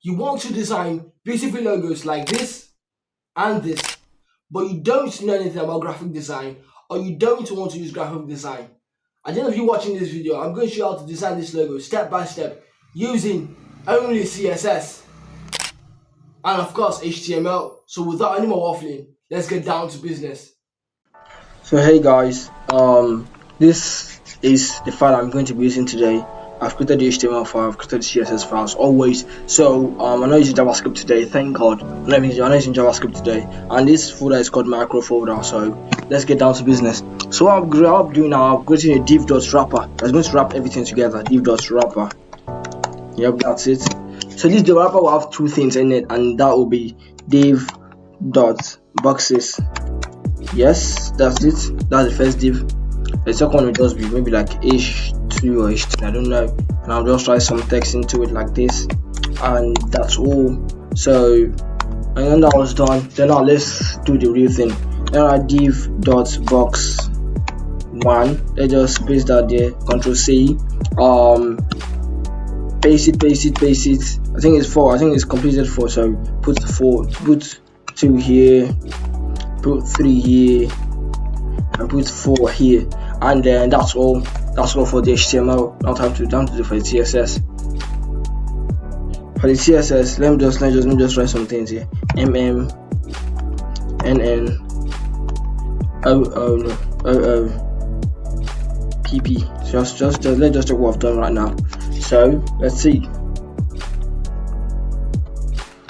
You want to design beautiful logos like this and this, but you don't know anything about graphic design, or you don't want to use graphic design. At the end of you watching this video, I'm going to show you how to design this logo step by step using only CSS and of course HTML. So without any more waffling, let's get down to business. So hey guys, this is the file I'm going to be using today. I've created the HTML file, I've created the CSS files always. So I'm not using JavaScript today, thank God. I'm not using JavaScript today, and this folder is called macro folder. So let's get down to business. So what I'm doing now, I'm creating a div.wrapper that's going to wrap everything together. Div.wrapper. Yep, that's it. So this wrapper will have two things in it, and that will be div.boxes. Yes, that's it. That's the first div. The second one will just be maybe like h2 or h10, I don't know, and I'll just write some text into it like this, and that's all. So, and then that was done, then now let's do the real thing. Then I div.box1, let's just paste that there, Ctrl C, paste it. I think it's 4, I think it's completed 4, so put 4, put 2 here, put 3 here, and put 4 here, and then that's all for the HTML. Now time to do for the CSS. For the CSS, let me just write some things here. mm nn pp. Let's just check what I've done right now. So let's see.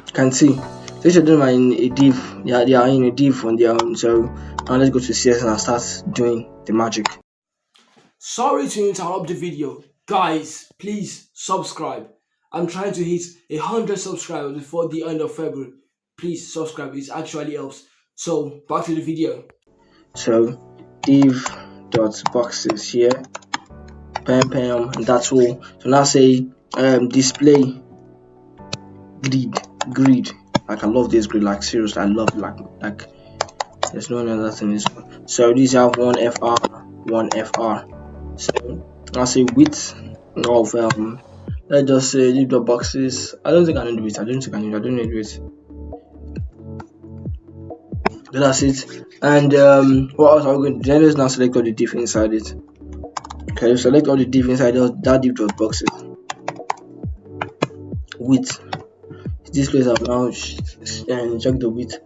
You can see this is doing in a div. Yeah, they are in a div on their own. So now let's go to CSS and start doing the magic. Sorry to interrupt the video. Guys, please subscribe. I'm trying to hit 100 subscribers before the end of February. Please subscribe, it actually helps. So back to the video. So div.boxes here, pam, and that's all. So now say display grid. Like I love this grid, like seriously, I love like there's no other thing in this one. So these have one fr. So I'll say width of let's just say leave the boxes. I don't need width. I don't need width. That's it. And what else are we going to do? Let's now select all the div inside it. Okay, select all the div inside that div.boxes. Width. This place I've now check the width.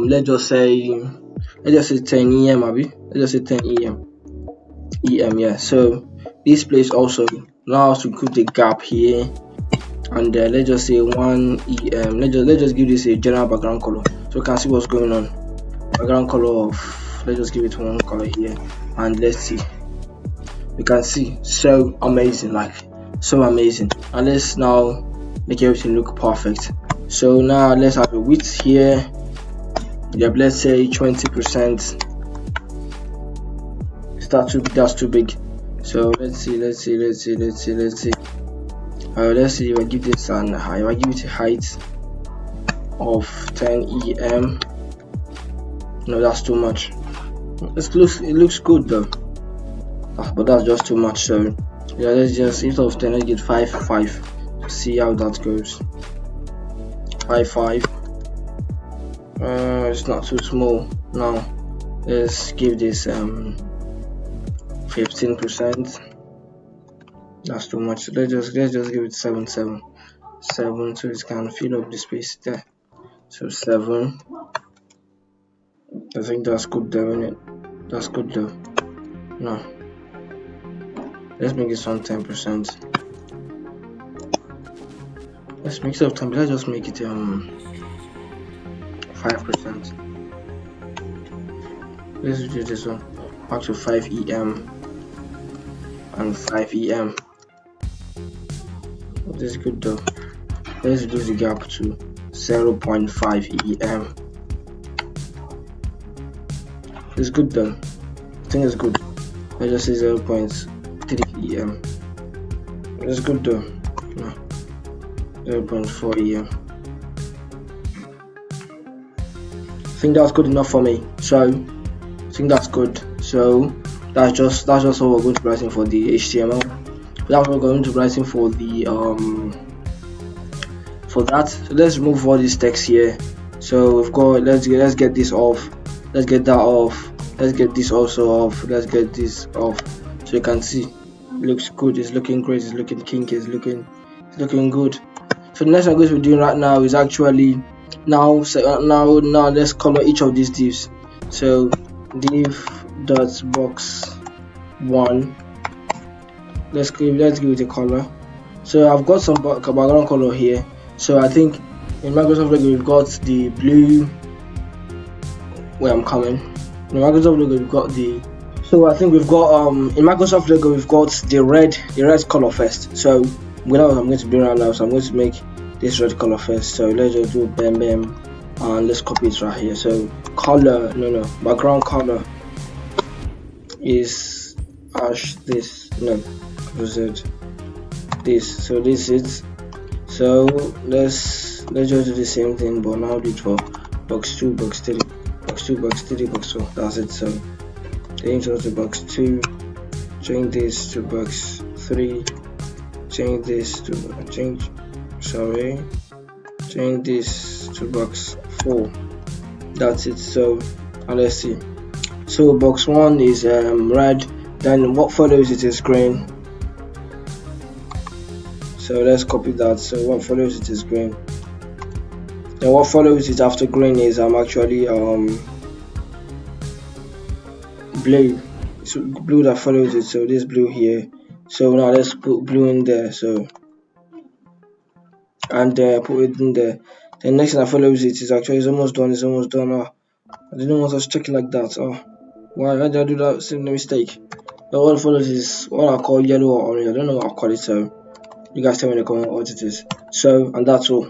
Let's just say 10 em, Abby. Let's just say 10 em. Yeah. So this place also now to put the gap here, and let's just say 1 em. Let's just give this a general background color so you can see what's going on. Background color of, let's just give it one color here, and let's see. You can see so amazing, like so amazing. And let's now make everything look perfect. So now let's have a width here. Yep, let's say 20%. That's too big. So let's see. Let's see if I give this an height. If I give it a height of 10 em. No, that's too much. It looks good though, but that's just too much. So yeah, let's just, instead of 10, let's get 5 to see how that goes. 5. It's not too small. Now let's give this 15%. That's too much. Let's just give it 7 so it can fill up the space there. So 7. I think that's good though, isn't it? That's good though. No, let's make this on 10%. Let's make it up 10%. Let's just make it 5%. Let's do this one back to 5 em and 5 em. This is good though. Let's reduce the gap to 0.5 em. It's good though. I think it's good. Let's just say 0.3 em. It's good though. No. 0.4 em. I think that's good enough for me. So I think that's good. So that's just what we're going to be writing for the HTML. That's what we're going to be writing for the for that. So let's remove all this text here. So we've got, let's get this off, let's get that off, let's get this also off, let's get this off. So you can see it looks good, it's looking great, it's looking kinky, it's looking good. So the next I'm going to be doing right now is actually now let's color each of these divs. So div dot box 1, let's give it a color. So I've got some background color here. So I think in Microsoft Logo we've got the blue, where I'm coming. In Microsoft Logo we've got the, so I think we've got in Microsoft Logo we've got the red color first. So I'm going to do right now. So I'm going to make this red color first. So let's just do bam bam and let's copy it right here. So color, background color is this, this. So this is, so let's just do the same thing, but now do it for box 2, box 3, box 2, box 3, box 4. That's it. So change to box 2, change this to box 3, change this to change this to box 4. That's it. So and let's see. So box 1 is red, then what follows it is green. So let's copy that. So what follows it is green. Then what follows it after green is actually blue. So blue that follows it. So this blue here. So now let's put blue in there. So and put it in there. The next thing that follows it is actually it's almost done. Oh, I didn't want us to check it like that. Oh, why did I do that? Same mistake. But what follows is what I call yellow or orange. I don't know what I call it. So you guys tell me in the comment what it is. So and that's all.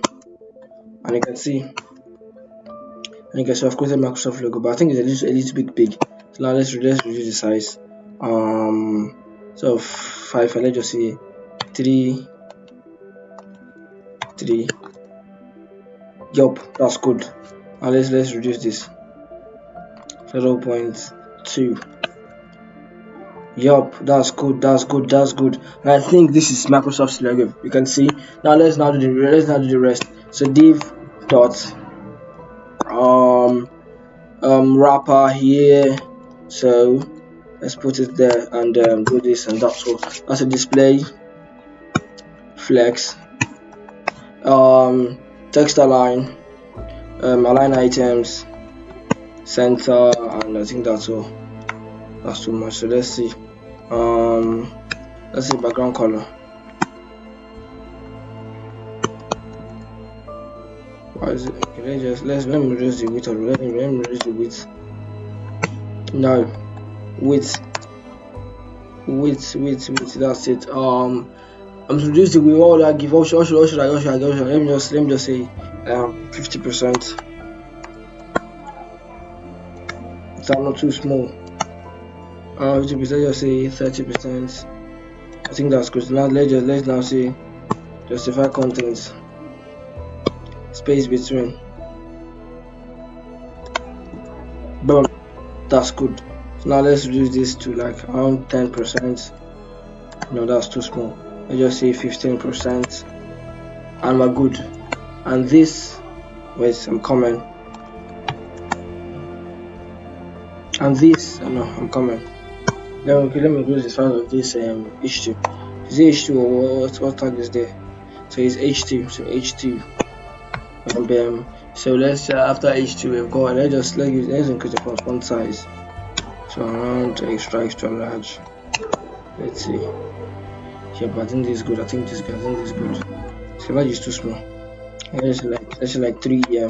And you can see, I've created Microsoft logo, but I think it's a little bit big. So now let's reduce the size. So 5, and let's just say 3. Yup, that's good. And let's reduce this 0.2. Yup, that's good. And I think this is Microsoft's logo. You can see. Now let's do the rest. So div dot wrapper here. So let's put it there and do this, and that's all. That's a display flex, text align, align items, center, and I think that's all. That's too much. So let's see. Let's see background color. Why is it? Okay, let me reduce the width. Let me reduce the width. No, width. That's it. I'm reducing the width. What would I give? What should I give? Let me just say 50%. It's not too small. 50%. Just say 30%. I think that's good. Now let's now say justify contents. Space between. Boom. That's good. So now let's reduce this to like around 10%. No, that's too small. Let's just say 15%, and we're good. And this, wait, I'm coming. And this, no, I'm coming. Let me close the file of this H2. Is it H2 or what tag is there? So it's H2. So H2. So let's after H2 we've got let's increase the font size. So around extra large. Let's see. Yeah, but I think this is good. So large is too small. Let's say like 3. Yeah,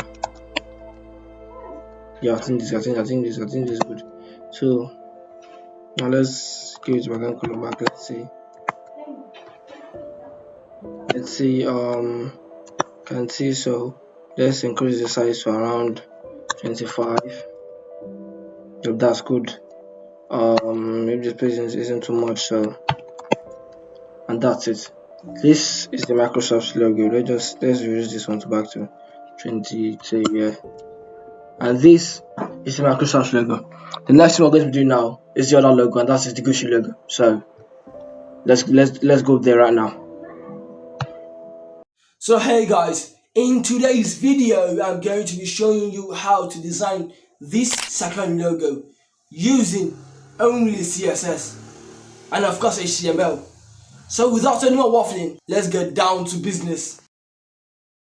I think this is good. So now let's give it back and color back. Let's see can see. So let's increase the size to around 25. If that's good. Maybe this place isn't too much. So and that's it. This is the Microsoft logo. Let's reduce this one back to 22. Yeah. And this is the Microsoft logo. The next thing we're going to do now is the other logo, and that's the Gucci logo. So let's go there right now. So hey guys, In today's video, I'm going to be showing you how to design this second logo using only CSS and of course HTML. So without any more waffling, let's get down to business.